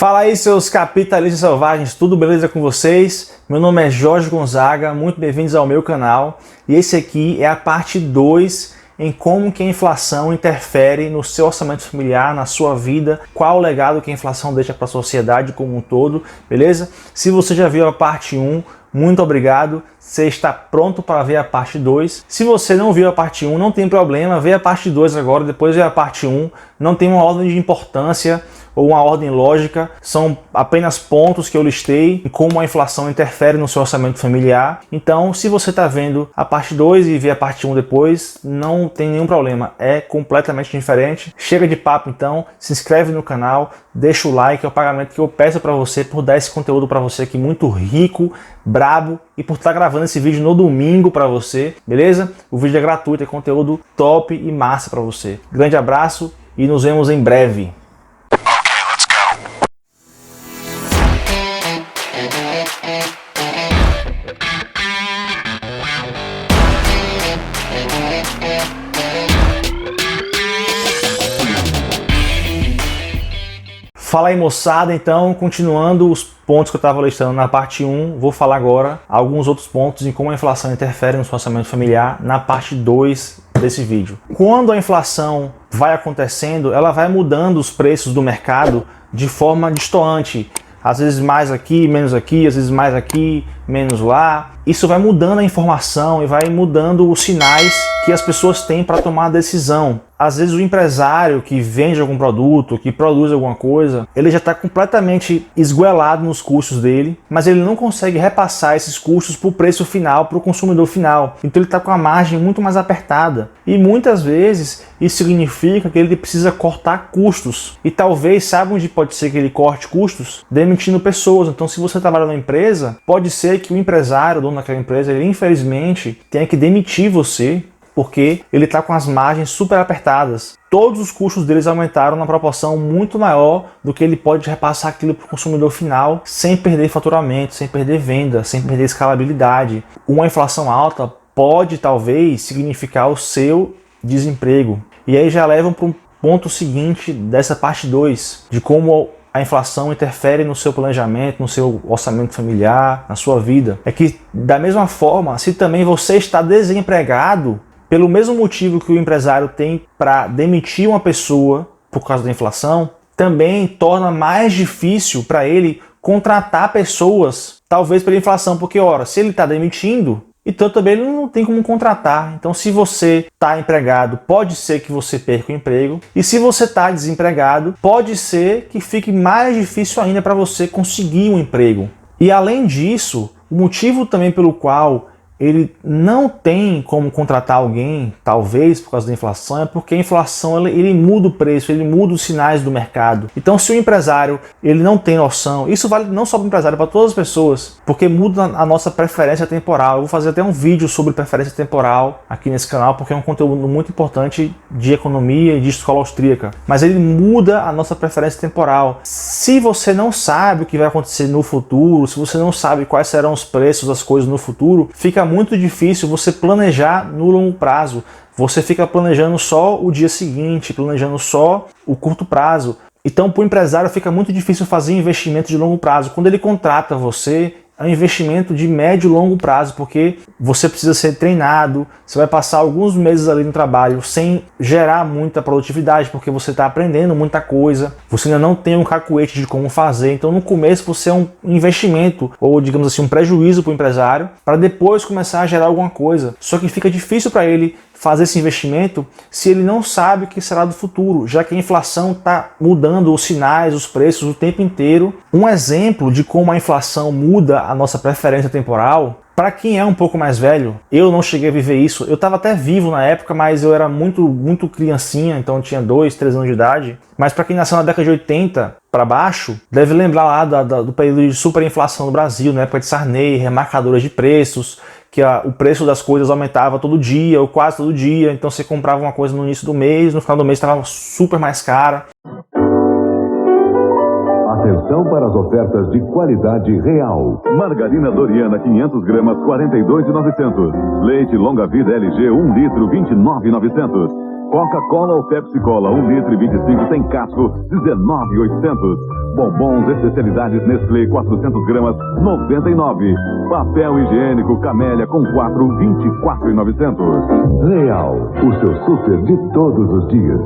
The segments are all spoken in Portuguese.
Fala aí, seus capitalistas selvagens, tudo beleza com vocês? Meu nome é Jorge Gonzaga, muito bem-vindos ao meu canal. E esse aqui é a parte 2 em como que a inflação interfere no seu orçamento familiar, na sua vida, qual o legado que a inflação deixa para a sociedade como um todo, beleza? Se você já viu a parte 1, muito obrigado, você está pronto para ver a parte 2. Se você não viu a parte 1, não tem problema, vê a parte 2 agora, depois vê a parte 1. Não tem uma ordem de importância ou uma ordem lógica, são apenas pontos que eu listei em como a inflação interfere no seu orçamento familiar. Então, se você está vendo a parte 2 e vê a parte 1 depois, não tem nenhum problema, é completamente diferente. Chega de papo então, se inscreve no canal, deixa o like, é o pagamento que eu peço para você por dar esse conteúdo para você aqui muito rico, brabo, e por estar gravando esse vídeo no domingo para você, beleza? O vídeo é gratuito, é conteúdo top e massa para você. Grande abraço e nos vemos em breve. Fala aí, moçada, então, continuando os pontos que eu estava listando na parte 1, vou falar agora alguns outros pontos em como a inflação interfere no seu orçamento familiar na parte 2 desse vídeo. Quando a inflação vai acontecendo, ela vai mudando os preços do mercado de forma destoante. Às vezes mais aqui, menos aqui, às vezes mais aqui, menos lá. Isso vai mudando a informação e vai mudando os sinais que as pessoas têm para tomar a decisão. Às vezes o empresário que vende algum produto, que produz alguma coisa, ele já está completamente esgoelado nos custos dele, mas ele não consegue repassar esses custos para o preço final, para o consumidor final. Então ele está com a margem muito mais apertada. E muitas vezes isso significa que ele precisa cortar custos. E talvez, sabe onde pode ser que ele corte custos? Demitindo pessoas. Então, se você trabalha numa empresa, pode ser que o empresário, o dono daquela empresa, ele infelizmente tenha que demitir você, porque ele está com as margens super apertadas. Todos os custos deles aumentaram na proporção muito maior do que ele pode repassar aquilo para o consumidor final sem perder faturamento, sem perder venda, sem perder escalabilidade. Uma inflação alta pode talvez significar o seu desemprego. E aí já levam para um ponto seguinte dessa parte 2, de como a inflação interfere no seu planejamento, no seu orçamento familiar, na sua vida. É que, da mesma forma, se também você está desempregado, pelo mesmo motivo que o empresário tem para demitir uma pessoa por causa da inflação, também torna mais difícil para ele contratar pessoas, talvez pela inflação, porque, ora, se ele está demitindo, então também ele não tem como contratar. Então, se você está empregado, pode ser que você perca o emprego. E se você está desempregado, pode ser que fique mais difícil ainda para você conseguir um emprego. E além disso, o motivo também pelo qual ele não tem como contratar alguém, talvez por causa da inflação, é porque a inflação ele muda o preço, ele muda os sinais do mercado. Então, se o empresário ele não tem noção, isso vale não só para o empresário, para todas as pessoas, porque muda a nossa preferência temporal. Eu vou fazer até um vídeo sobre preferência temporal aqui nesse canal, porque é um conteúdo muito importante de economia e de escola austríaca. Mas ele muda a nossa preferência temporal. Se você não sabe o que vai acontecer no futuro, se você não sabe quais serão os preços das coisas no futuro, fica muito difícil você planejar no longo prazo. Você fica planejando só o dia seguinte, planejando só o curto prazo. Então, para o empresário fica muito difícil fazer investimento de longo prazo. Quando ele contrata você, é um investimento de médio e longo prazo, porque você precisa ser treinado, você vai passar alguns meses ali no trabalho sem gerar muita produtividade, porque você está aprendendo muita coisa, você ainda não tem um cacuete de como fazer. Então, no começo, você é um investimento, ou digamos assim, um prejuízo para o empresário, para depois começar a gerar alguma coisa. Só que fica difícil para ele fazer esse investimento se ele não sabe o que será do futuro, já que a inflação está mudando os sinais, os preços o tempo inteiro. Um exemplo de como a inflação muda a nossa preferência temporal, para quem é um pouco mais velho, eu não cheguei a viver isso, eu estava até vivo na época, mas eu era muito criancinha, então eu tinha 2, 3 anos de idade. Mas para quem nasceu na década de 80 para baixo, deve lembrar lá do período de superinflação no Brasil, na época de Sarney, remarcadoras de preços, que o preço das coisas aumentava todo dia, ou quase todo dia. Então você comprava uma coisa no início do mês, no final do mês estava super mais cara. Atenção para as ofertas de qualidade real. Margarina Doriana 500 gramas 42.900. Leite longa vida LG 1 litro 29.900. Coca-Cola ou Pepsi-Cola, 1 litro e 25 sem casco, 19,800. Bombons especialidades Nestlé, 400 gramas, 99. Papel higiênico Camélia com 4, 24,900. Real, o seu super de todos os dias.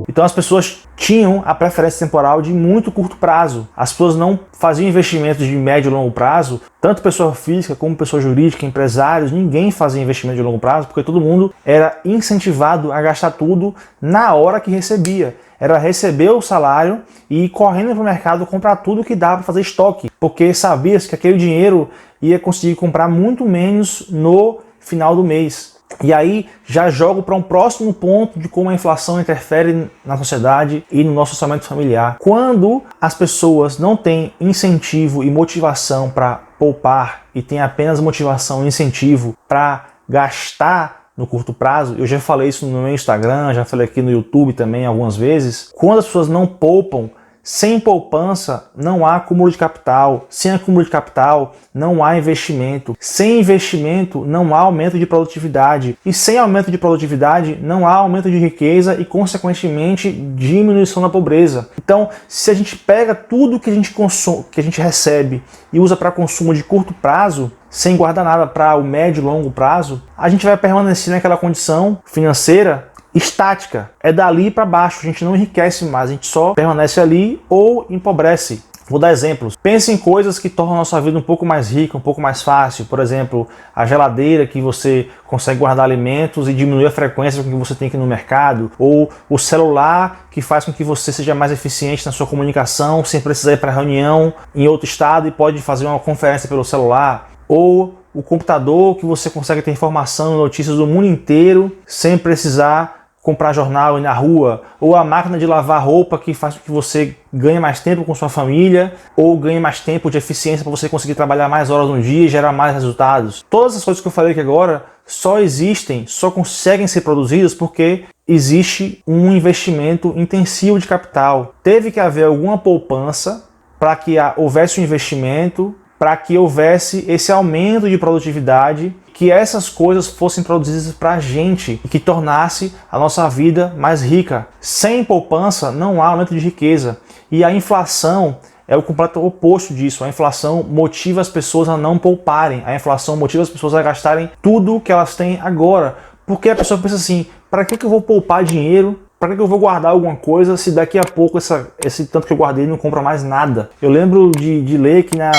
Então as pessoas tinham a preferência temporal de muito curto prazo. As pessoas não faziam investimentos de médio e longo prazo, tanto pessoa física como pessoa jurídica, empresários, ninguém fazia investimento de longo prazo, porque todo mundo era incentivado a gastar tudo na hora que recebia. Era receber o salário e ir correndo para o mercado comprar tudo que dava para fazer estoque, porque sabia-se que aquele dinheiro ia conseguir comprar muito menos no final do mês. E aí já jogo para um próximo ponto de como a inflação interfere na sociedade e no nosso orçamento familiar. Quando as pessoas não têm incentivo e motivação para poupar e têm apenas motivação e incentivo para gastar no curto prazo, eu já falei isso no meu Instagram, já falei aqui no YouTube também algumas vezes, quando as pessoas não poupam, sem poupança não há acúmulo de capital, sem acúmulo de capital não há investimento, sem investimento não há aumento de produtividade e sem aumento de produtividade não há aumento de riqueza e consequentemente diminuição da pobreza. Então, se a gente pega tudo que a gente consome, que a gente recebe e usa para consumo de curto prazo, sem guardar nada para o médio e longo prazo, a gente vai permanecer naquela condição financeira estática, é dali para baixo, a gente não enriquece mais, a gente só permanece ali ou empobrece. Vou dar exemplos. Pense em coisas que tornam a nossa vida um pouco mais rica, um pouco mais fácil. Por exemplo, a geladeira que você consegue guardar alimentos e diminuir a frequência com que você tem que ir no mercado. Ou o celular que faz com que você seja mais eficiente na sua comunicação sem precisar ir para reunião em outro estado e pode fazer uma conferência pelo celular. Ou o computador que você consegue ter informação e notícias do mundo inteiro sem precisar comprar jornal e ir na rua, ou a máquina de lavar roupa que faz com que você ganhe mais tempo com sua família, ou ganhe mais tempo de eficiência para você conseguir trabalhar mais horas no dia e gerar mais resultados. Todas as coisas que eu falei aqui agora só existem, só conseguem ser produzidas porque existe um investimento intensivo de capital. Teve que haver alguma poupança para que houvesse um investimento, para que houvesse esse aumento de produtividade, que essas coisas fossem produzidas para a gente e que tornasse a nossa vida mais rica. Sem poupança não há aumento de riqueza. E a inflação é o completo oposto disso. A inflação motiva as pessoas a não pouparem. A inflação motiva as pessoas a gastarem tudo que elas têm agora. Porque a pessoa pensa assim, para que eu vou poupar dinheiro? Para que eu vou guardar alguma coisa se daqui a pouco esse tanto que eu guardei não compra mais nada? Eu lembro de ler que na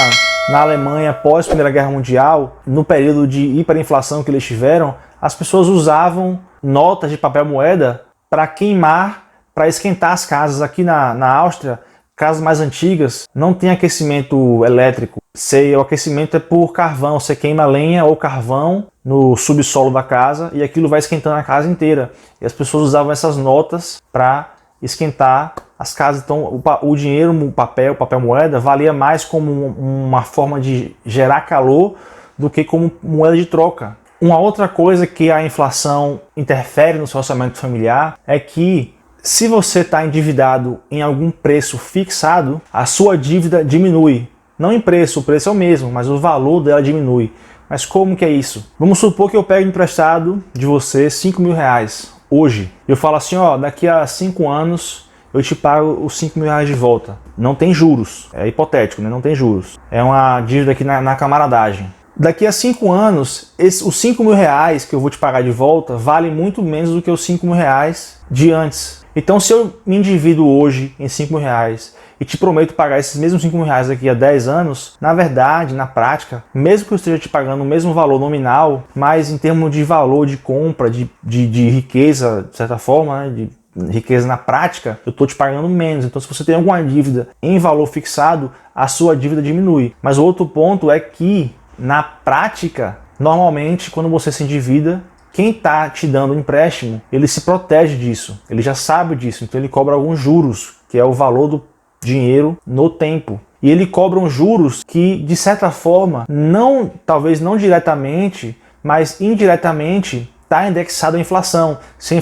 Alemanha, após a Primeira Guerra Mundial, no período de hiperinflação que eles tiveram, as pessoas usavam notas de papel moeda para queimar, para esquentar as casas. Aqui na Áustria, casas mais antigas, não tem aquecimento elétrico. O aquecimento é por carvão, você queima lenha ou carvão no subsolo da casa e aquilo vai esquentando a casa inteira. E as pessoas usavam essas notas para esquentar as casas. Então o dinheiro, o papel moeda, valia mais como uma forma de gerar calor do que como moeda de troca. Uma outra coisa que a inflação interfere no seu orçamento familiar é que se você está endividado em algum preço fixado, a sua dívida diminui. Não em preço, o preço é o mesmo, mas o valor dela diminui. Mas como que é isso? Vamos supor que eu pego emprestado de você 5 mil reais hoje. Eu falo assim, ó, daqui a 5 anos eu te pago os 5 mil reais de volta. Não tem juros, é hipotético, né? Não tem juros. É uma dívida aqui na camaradagem. Daqui a 5 anos, os 5 mil reais que eu vou te pagar de volta valem muito menos do que os 5 mil reais de antes. Então se eu me endivido hoje em 5 mil reais e te prometo pagar esses mesmos 5 mil reais daqui a 10 anos, na verdade, na prática, mesmo que eu esteja te pagando o mesmo valor nominal, mas em termos de valor de compra, de riqueza, de certa forma, né, de riqueza na prática, eu estou te pagando menos. Então se você tem alguma dívida em valor fixado, a sua dívida diminui. Mas o outro ponto é que, na prática, normalmente, quando você se endivida, quem está te dando o empréstimo, ele se protege disso, ele já sabe disso, então ele cobra alguns juros, que é o valor do dinheiro no tempo. E ele cobra uns juros que, de certa forma, talvez não diretamente, mas indiretamente, está indexado à inflação. Se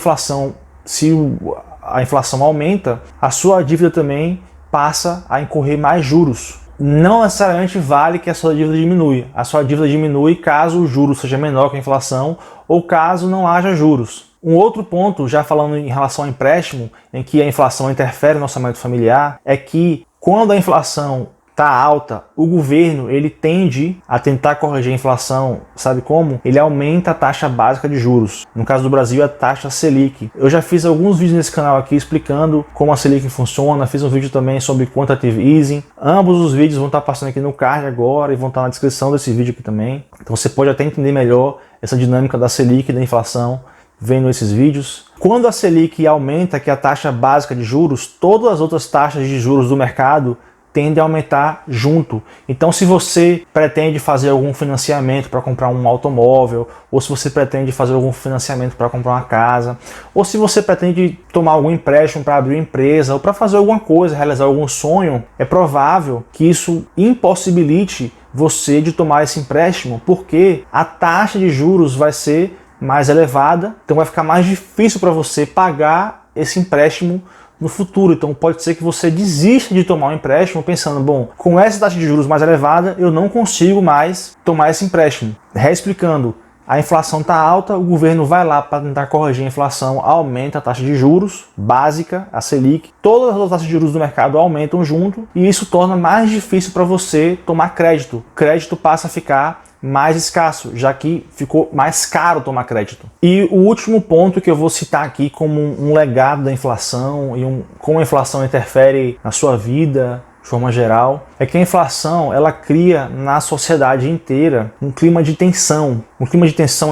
a inflação aumenta, a sua dívida também passa a incorrer mais juros. não necessariamente vale que a sua dívida diminui. A sua dívida diminui caso o juro seja menor que a inflação ou caso não haja juros. Um outro ponto, já falando em relação ao empréstimo, em que a inflação interfere no orçamento familiar, é que quando a inflação está alta, o governo ele tende a tentar corrigir a inflação, sabe como? Ele aumenta a taxa básica de juros. No caso do Brasil, a taxa Selic. Eu já fiz alguns vídeos nesse canal aqui explicando como a Selic funciona, fiz um vídeo também sobre Quantitative Easing. Ambos os vídeos vão estar passando aqui no card agora e vão estar na descrição desse vídeo aqui também. Então você pode até entender melhor essa dinâmica da Selic e da inflação vendo esses vídeos. Quando a Selic aumenta, que é a taxa básica de juros, todas as outras taxas de juros do mercado tende a aumentar junto. Então, se você pretende fazer algum financiamento para comprar um automóvel, ou se você pretende fazer algum financiamento para comprar uma casa, ou se você pretende tomar algum empréstimo para abrir uma empresa, ou para fazer alguma coisa, realizar algum sonho, é provável que isso impossibilite você de tomar esse empréstimo, porque a taxa de juros vai ser mais elevada, então vai ficar mais difícil para você pagar esse empréstimo no futuro. Então pode ser que você desista de tomar um empréstimo pensando, bom, com essa taxa de juros mais elevada eu não consigo mais tomar esse empréstimo. Reexplicando, a inflação está alta, o governo vai lá para tentar corrigir a inflação, aumenta a taxa de juros básica, a Selic, todas as taxas de juros do mercado aumentam junto e isso torna mais difícil para você tomar crédito. O crédito passa a ficar mais escasso, já que ficou mais caro tomar crédito. E o último ponto que eu vou citar aqui como um legado da inflação e como a inflação interfere na sua vida de forma geral, é que a inflação ela cria na sociedade inteira um clima de tensão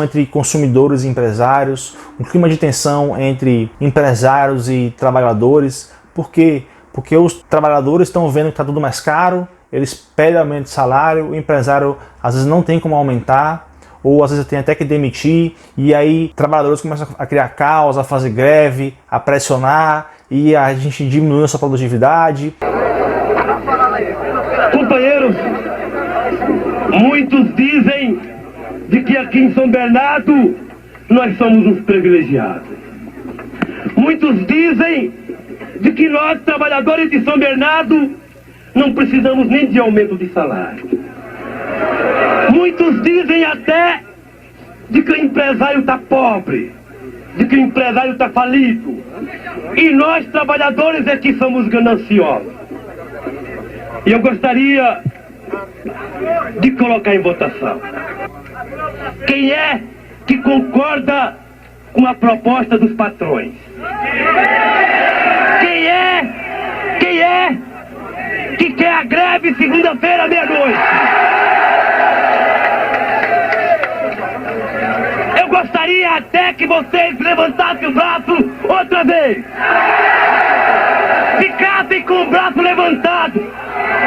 entre consumidores e empresários, um clima de tensão entre empresários e trabalhadores. Por quê? Porque os trabalhadores estão vendo que está tudo mais caro, eles pedem aumento de salário, o empresário às vezes não tem como aumentar, ou às vezes tem até que demitir, e aí trabalhadores começam a criar caos, a fazer greve, a pressionar, e a gente diminui a sua produtividade. Companheiros, muitos dizem de que aqui em São Bernardo nós somos os privilegiados. Muitos dizem de que nós, trabalhadores de São Bernardo, não precisamos nem de aumento de salário. Muitos dizem até de que o empresário está pobre, de que o empresário está falido. E nós, trabalhadores, é que somos gananciosos. E eu gostaria de colocar em votação. Quem é que concorda com a proposta dos patrões? Quem é que quer a greve segunda-feira, meia-noite? Eu gostaria até que vocês levantassem o braço outra vez. Ficassem com o braço levantado,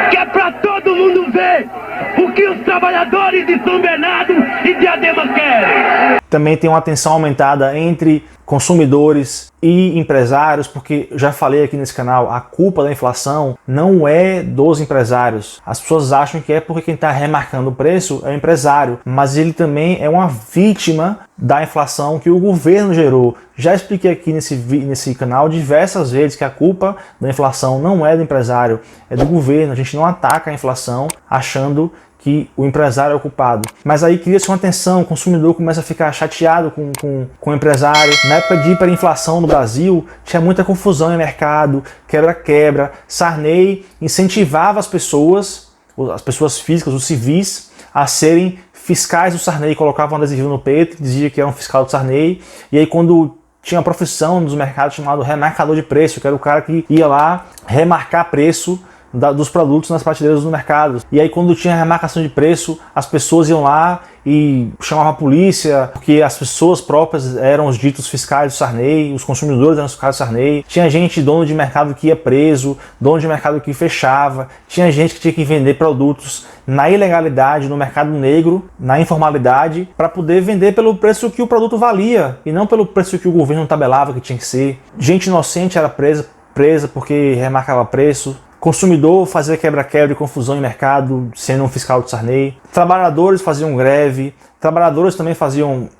que é para todo mundo ver o que os trabalhadores de São Bernardo e Diadema querem. Também tem uma tensão aumentada entre consumidores e empresários, porque já falei aqui nesse canal, a culpa da inflação não é dos empresários. As pessoas acham que é porque quem está remarcando o preço é o empresário, mas ele também é uma vítima da inflação que o governo gerou. Já expliquei aqui nesse canal diversas vezes que a culpa da inflação não é do empresário, é do governo. A gente não ataca a inflação achando que o empresário é o culpado. Mas aí cria-se uma tensão, o consumidor começa a ficar chateado com o empresário. Na época de hiperinflação no Brasil, tinha muita confusão no mercado, quebra-quebra. Sarney incentivava as pessoas físicas, os civis, a serem fiscais do Sarney, colocavam um adesivo no peito, dizia que era um fiscal do Sarney, e aí quando tinha uma profissão nos mercados chamado remarcador de preço, que era o cara que ia lá remarcar preço dos produtos nas prateleiras do mercado. E aí quando tinha remarcação de preço, as pessoas iam lá e chamavam a polícia, porque as pessoas próprias eram os ditos fiscais do Sarney, os consumidores eram os fiscais do Sarney. Tinha gente, dono de mercado, que ia preso, dono de mercado que fechava, tinha gente que tinha que vender produtos na ilegalidade, no mercado negro, na informalidade, para poder vender pelo preço que o produto valia e não pelo preço que o governo tabelava que tinha que ser. Gente inocente era presa porque remarcava preço. Consumidor fazia quebra-quebra e confusão em mercado, sendo um fiscal do Sarney. Trabalhadores faziam greve. Trabalhadores também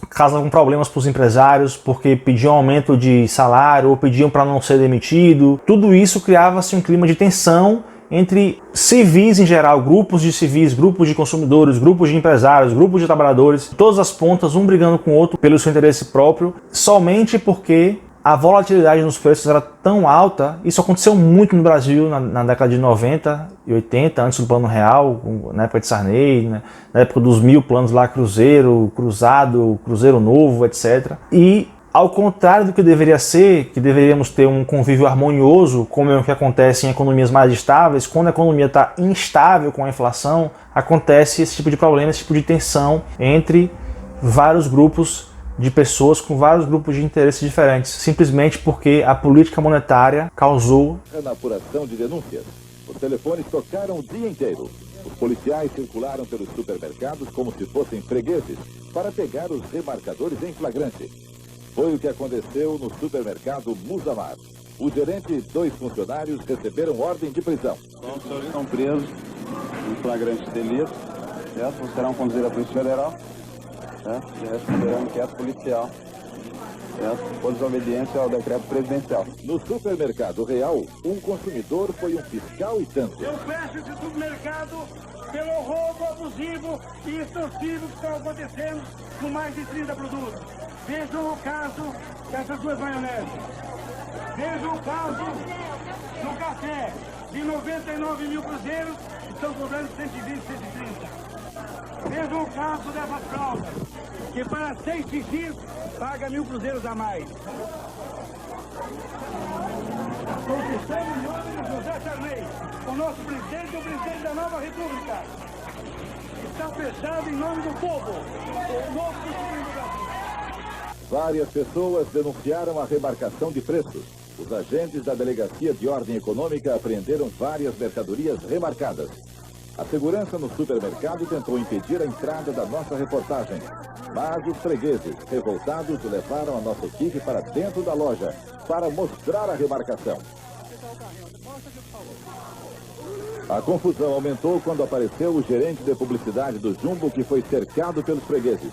causavam problemas para os empresários, porque pediam aumento de salário ou pediam para não ser demitido. Tudo isso criava-se um clima de tensão entre civis em geral, grupos de civis, grupos de consumidores, grupos de empresários, grupos de trabalhadores, todas as pontas, um brigando com o outro pelo seu interesse próprio, somente porque a volatilidade nos preços era tão alta. Isso aconteceu muito no Brasil na década de 90 e 80, antes do Plano Real, na época de Sarney, né? Na época dos 1000 planos lá, Cruzeiro, Cruzado, Cruzeiro Novo, etc. E ao contrário do que deveria ser, que deveríamos ter um convívio harmonioso, como é o que acontece em economias mais estáveis, quando a economia está instável com a inflação, acontece esse tipo de problema, esse tipo de tensão entre vários grupos de pessoas com vários grupos de interesses diferentes, simplesmente porque a política monetária causou... Na apuração de denúncias, os telefones tocaram o dia inteiro. Os policiais circularam pelos supermercados como se fossem fregueses para pegar os remarcadores em flagrante. Foi o que aconteceu no supermercado Musamar. O gerente e 2 funcionários receberam ordem de prisão. Os senhores estão presos em flagrante delito, certo? Serão conduzidos à Polícia Federal, certo? E receberão inquérito policial, certo? Por desobediência ao decreto presidencial. No supermercado Real, um consumidor foi um fiscal e tanto. Eu fecho esse supermercado pelo roubo abusivo e extorsivo que está acontecendo com mais de 30 produtos. Vejam o caso dessas 2 maioneses. Vejam o caso do café. De 99 mil cruzeiros, estão cobrando 120, 130. Vejam o caso dessa fralda, que para 6 xixis paga 1000 cruzeiros a mais. Conquistamos o nome de José Sarney, o nosso presidente e o presidente da nova república. Está fechado em nome do povo. O novo presidente do Brasil. Várias pessoas denunciaram a remarcação de preços. Os agentes da Delegacia de Ordem Econômica apreenderam várias mercadorias remarcadas. A segurança no supermercado tentou impedir a entrada da nossa reportagem, mas os fregueses, revoltados, levaram a nossa equipe para dentro da loja para mostrar a remarcação. A confusão aumentou quando apareceu o gerente de publicidade do Jumbo, que foi cercado pelos fregueses.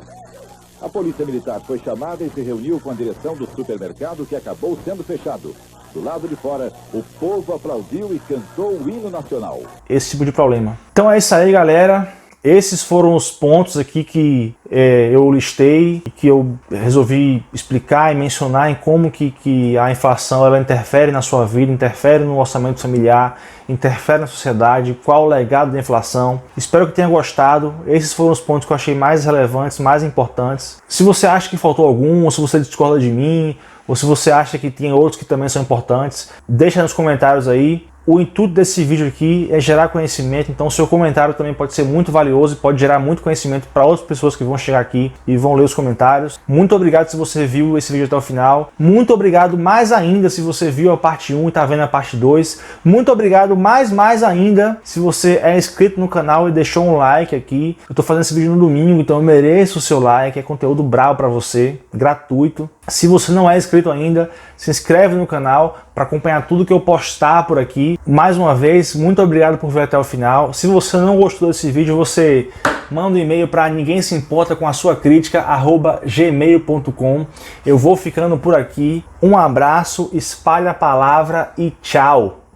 A polícia militar foi chamada e se reuniu com a direção do supermercado, que acabou sendo fechado. Do lado de fora, o povo aplaudiu e cantou o hino nacional. Esse tipo de problema. Então é isso aí, galera. Esses foram os pontos aqui que eu listei, que eu resolvi explicar e mencionar em como que a inflação ela interfere na sua vida, interfere no orçamento familiar, interfere na sociedade, qual o legado da inflação. Espero que tenha gostado. Esses foram os pontos que eu achei mais relevantes, mais importantes. Se você acha que faltou algum, ou se você discorda de mim, ou se você acha que tem outros que também são importantes, deixa nos comentários aí. O intuito desse vídeo aqui é gerar conhecimento, então o seu comentário também pode ser muito valioso e pode gerar muito conhecimento para outras pessoas que vão chegar aqui e vão ler os comentários. Muito obrigado se você viu esse vídeo até o final. Muito obrigado mais ainda se você viu a parte 1 e está vendo a parte 2. Muito obrigado mais ainda se você é inscrito no canal e deixou um like aqui. Eu estou fazendo esse vídeo no domingo, então eu mereço o seu like, é conteúdo brabo para você, gratuito. Se você não é inscrito ainda, se inscreve no canal para acompanhar tudo que eu postar por aqui. Mais uma vez, muito obrigado por ver até o final. Se você não gostou desse vídeo, você manda um e-mail para ninguém se importa com a sua crítica @gmail.com. Eu vou ficando por aqui. Um abraço, espalhe a palavra e tchau!